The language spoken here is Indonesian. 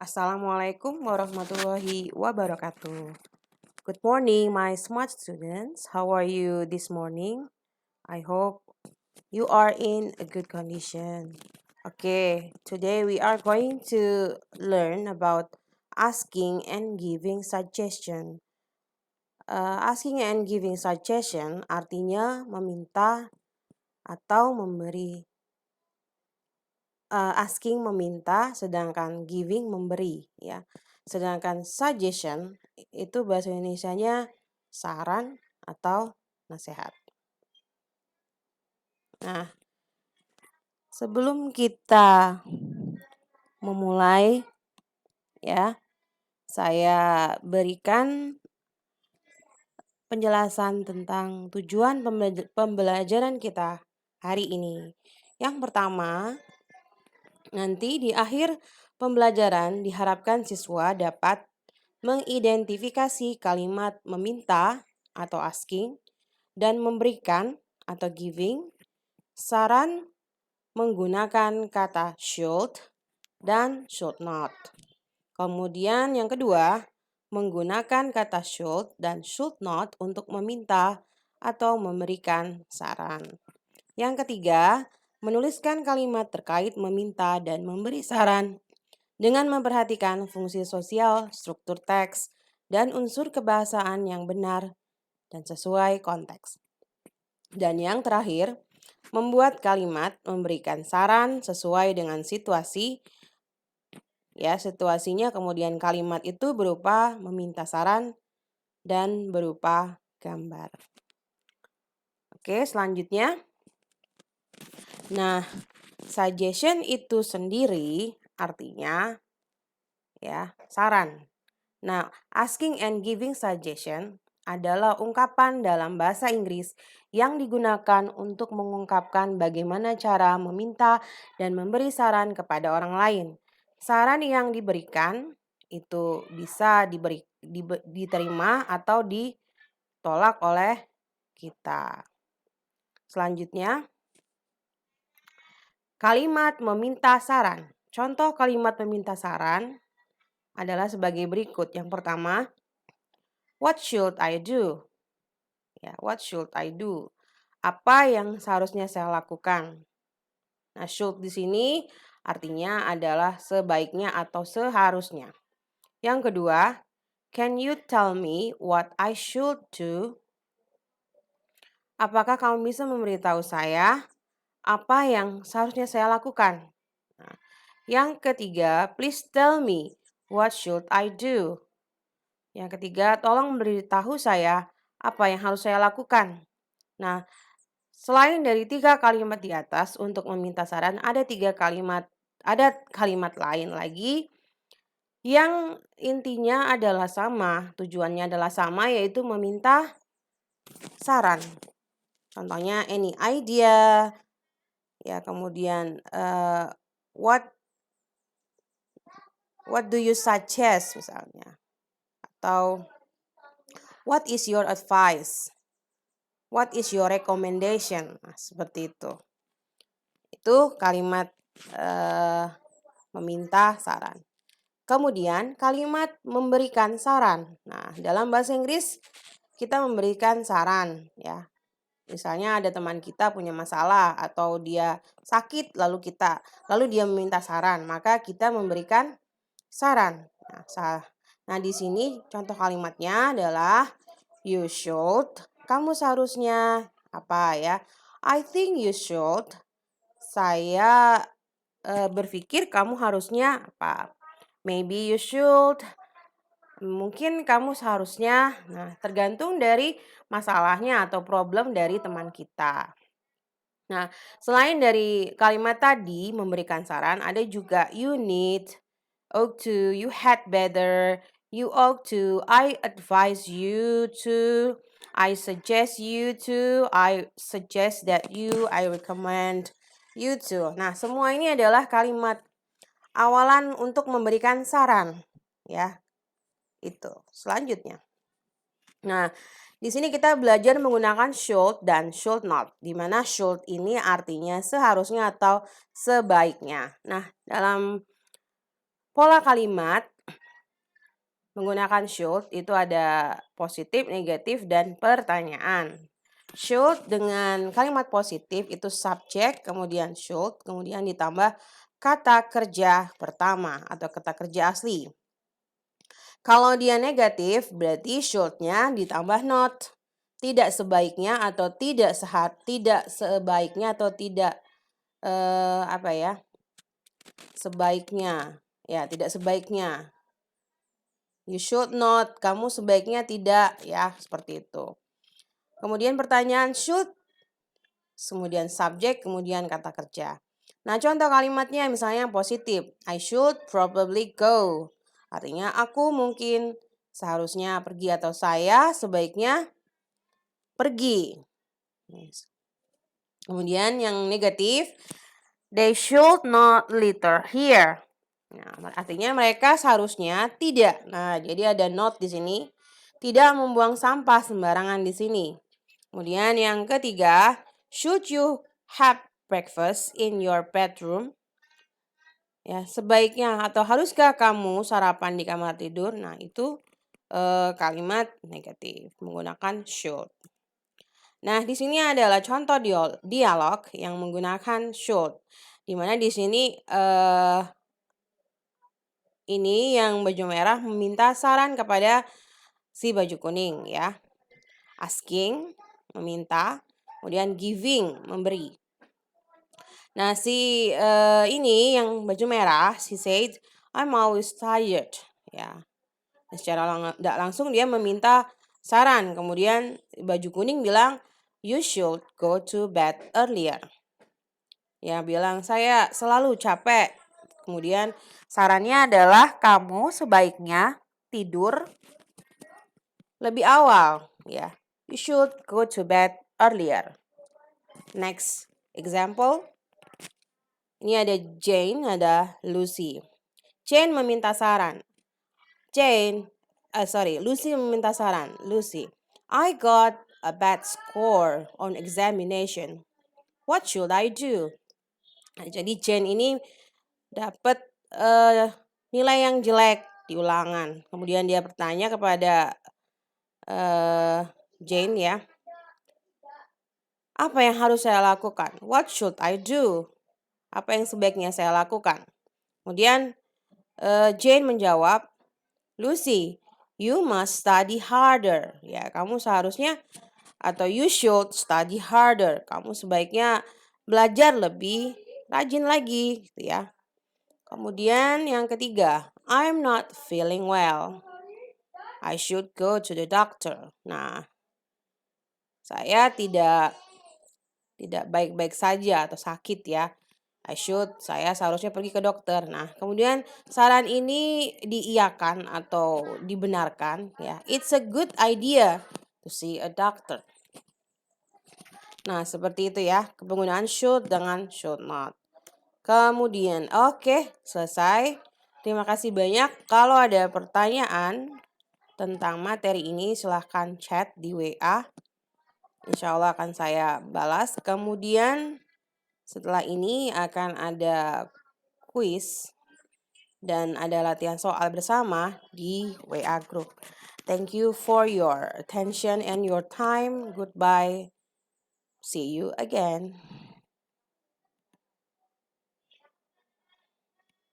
Assalamualaikum warahmatullahi wabarakatuh. Good morning, my smart students. How are you this morning? I hope you are in a good condition. Okay, today we are going to learn about asking and giving suggestion. Asking and giving suggestion artinya meminta atau memberi. Asking meminta, sedangkan giving memberi, ya. Sedangkan suggestion itu bahasa Indonesianya saran atau nasihat. Nah, sebelum kita memulai, ya, saya berikan penjelasan tentang tujuan pembelajaran kita hari ini. Yang pertama, nanti di akhir pembelajaran diharapkan siswa dapat mengidentifikasi kalimat meminta atau asking dan memberikan atau giving saran menggunakan kata should dan should not. Kemudian yang kedua, menggunakan kata should dan should not untuk meminta atau memberikan saran. Yang ketiga, menuliskan kalimat terkait meminta dan memberi saran dengan memperhatikan fungsi sosial, struktur teks, dan unsur kebahasaan yang benar dan sesuai konteks. Dan yang terakhir, membuat kalimat memberikan saran sesuai dengan situasi. Ya, situasinya kemudian kalimat itu berupa meminta saran dan berupa gambar. Oke, selanjutnya. Nah, suggestion itu sendiri artinya ya, saran. Nah, asking and giving suggestion adalah ungkapan dalam bahasa Inggris yang digunakan untuk mengungkapkan bagaimana cara meminta dan memberi saran kepada orang lain. Saran yang diberikan itu bisa diterima atau ditolak oleh kita. Selanjutnya, kalimat meminta saran. Contoh kalimat meminta saran adalah sebagai berikut. Yang pertama, what should I do? Ya, what should I do? Apa yang seharusnya saya lakukan? Nah, should di sini artinya adalah sebaiknya atau seharusnya. Yang kedua, can you tell me what I should do? Apakah kamu bisa memberitahu saya apa yang seharusnya saya lakukan? Nah, yang ketiga, please tell me what should I do? Yang ketiga, tolong beritahu saya apa yang harus saya lakukan. Nah, selain dari 3 kalimat di atas untuk meminta saran, ada kalimat lain lagi yang intinya adalah sama, tujuannya adalah sama, yaitu meminta saran. Contohnya any idea, ya, kemudian what do you suggest misalnya, atau what is your advice? What is your recommendation? Nah, seperti itu. Itu kalimat meminta saran. Kemudian kalimat memberikan saran. Nah, dalam bahasa Inggris kita memberikan saran, ya. Misalnya ada teman kita punya masalah atau dia sakit lalu dia meminta saran, maka kita memberikan saran. Nah, di sini contoh kalimatnya adalah you should. Kamu seharusnya apa ya? I think you should. Saya berpikir kamu harusnya apa? Maybe you should. Mungkin kamu seharusnya. Nah, tergantung dari masalahnya atau problem dari teman kita. Nah, selain dari kalimat tadi memberikan saran, ada juga you need, ought to, you had better, you ought to, I advise you to, I suggest you to, I suggest that you, I recommend you to. Nah, semua ini adalah kalimat awalan untuk memberikan saran, ya. Itu. Selanjutnya. Nah, di sini kita belajar menggunakan should dan should not, di mana should ini artinya seharusnya atau sebaiknya. Nah, dalam pola kalimat menggunakan should itu ada positif, negatif, dan pertanyaan. Should dengan kalimat positif itu subjek, kemudian should, kemudian ditambah kata kerja pertama atau kata kerja asli. Kalau dia negatif, berarti should-nya ditambah not. Tidak sebaiknya atau tidak sebaiknya atau tidak sebaiknya. Ya, tidak sebaiknya. You should not, kamu sebaiknya tidak, ya, seperti itu. Kemudian pertanyaan should, kemudian subjek, kemudian kata kerja. Nah, contoh kalimatnya misalnya yang positif. I should probably go. Artinya aku mungkin seharusnya pergi atau saya sebaiknya pergi. Kemudian yang negatif, they should not litter here. Nah, artinya mereka seharusnya tidak. Nah, jadi ada not di sini. Tidak membuang sampah sembarangan di sini. Kemudian yang ketiga, should you have breakfast in your bedroom? Ya, sebaiknya atau haruskah kamu sarapan di kamar tidur? Nah, itu kalimat negatif menggunakan should. Nah, di sini adalah contoh dialog yang menggunakan should. Di mana di sini ini yang baju merah meminta saran kepada si baju kuning ya. Asking, meminta, kemudian giving, memberi. Nah, si ini yang baju merah, she said, I'm always tired. Ya. Nah, secara tidak langsung dia meminta saran. Kemudian baju kuning bilang, you should go to bed earlier. Ya, bilang saya selalu capek. Kemudian sarannya adalah kamu sebaiknya tidur lebih awal. Ya, you should go to bed earlier. Next example. Ini ada Jane, ada Lucy. Jane meminta saran. Lucy meminta saran. Lucy, I got a bad score on examination. What should I do? Nah, jadi Jane ini dapat nilai yang jelek di ulangan. Kemudian dia bertanya kepada Jane ya, apa yang harus saya lakukan? What should I do? Apa yang sebaiknya saya lakukan? Kemudian Jane menjawab, Lucy, you must study harder. Ya, kamu seharusnya atau you should study harder. Kamu sebaiknya belajar lebih rajin lagi, gitu ya. Kemudian yang ketiga, I'm not feeling well. I should go to the doctor. Nah, saya tidak baik-baik saja atau sakit ya. Saya seharusnya pergi ke dokter. Nah, kemudian saran ini diiyakan atau dibenarkan ya. It's a good idea to see a doctor. Nah, seperti itu ya, penggunaan should dengan should not. Kemudian, oke, selesai. Terima kasih banyak. Kalau ada pertanyaan tentang materi ini, silahkan chat di WA. Insya Allah akan saya balas. Kemudian setelah ini akan ada kuis dan ada latihan soal bersama di WA group. Thank you for your attention and your time. Goodbye. See you again.